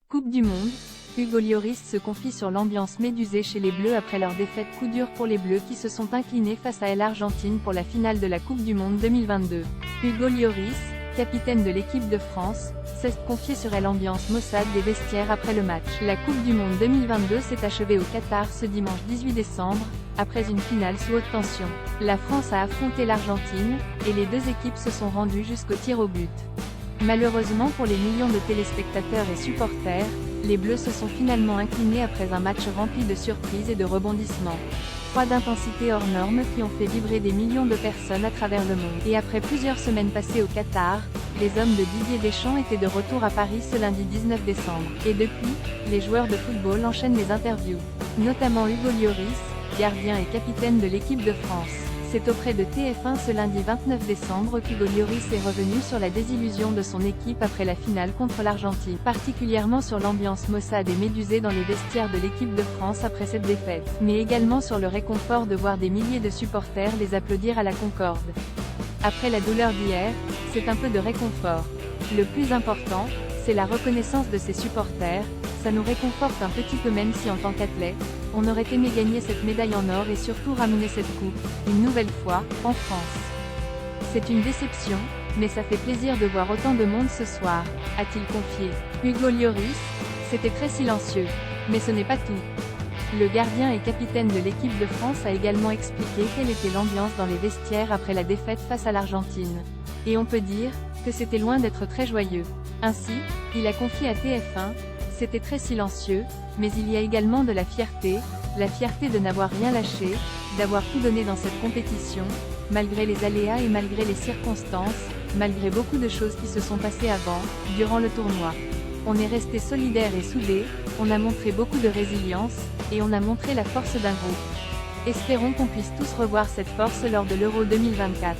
Coupe du Monde, Hugo Lloris se confie sur l'ambiance médusée chez les Bleus après leur défaite coup dur pour les Bleus qui se sont inclinés face à l'Argentine pour la finale de la Coupe du Monde 2022. Hugo Lloris, capitaine de l'équipe de France, s'est confié sur l'ambiance maussade des vestiaires après le match. La Coupe du Monde 2022 s'est achevée au Qatar ce dimanche 18 décembre, après une finale sous haute tension. La France a affronté l'Argentine, et les deux équipes se sont rendues jusqu'au tir au but. Malheureusement pour les millions de téléspectateurs et supporters, les Bleus se sont finalement inclinés après un match rempli de surprises et de rebondissements. Froid d'intensité hors norme qui ont fait vibrer des millions de personnes à travers le monde. Et après plusieurs semaines passées au Qatar, les hommes de Didier Deschamps étaient de retour à Paris ce lundi 19 décembre. Et depuis, les joueurs de football enchaînent les interviews. Notamment Hugo Lloris, gardien et capitaine de l'équipe de France. C'est auprès de TF1 ce lundi 29 décembre qu'Hugo Lloris est revenu sur la désillusion de son équipe après la finale contre l'Argentine, particulièrement sur l'ambiance maussade et médusée dans les vestiaires de l'équipe de France après cette défaite, mais également sur le réconfort de voir des milliers de supporters les applaudir à la Concorde. Après la douleur d'hier, c'est un peu de réconfort. Le plus important, c'est la reconnaissance de ses supporters. Ça nous réconforte un petit peu même si en tant qu'athlète, on aurait aimé gagner cette médaille en or et surtout ramener cette coupe, une nouvelle fois, en France. C'est une déception, mais ça fait plaisir de voir autant de monde ce soir, a-t-il confié. Hugo Lloris, c'était très silencieux. Mais ce n'est pas tout. Le gardien et capitaine de l'équipe de France a également expliqué quelle était l'ambiance dans les vestiaires après la défaite face à l'Argentine. Et on peut dire que c'était loin d'être très joyeux. Ainsi, il a confié à TF1, c'était très silencieux, mais il y a également de la fierté de n'avoir rien lâché, d'avoir tout donné dans cette compétition, malgré les aléas et malgré les circonstances, malgré beaucoup de choses qui se sont passées avant, durant le tournoi. On est resté solidaires et soudés, on a montré beaucoup de résilience, et on a montré la force d'un groupe. Espérons qu'on puisse tous revoir cette force lors de l'Euro 2024.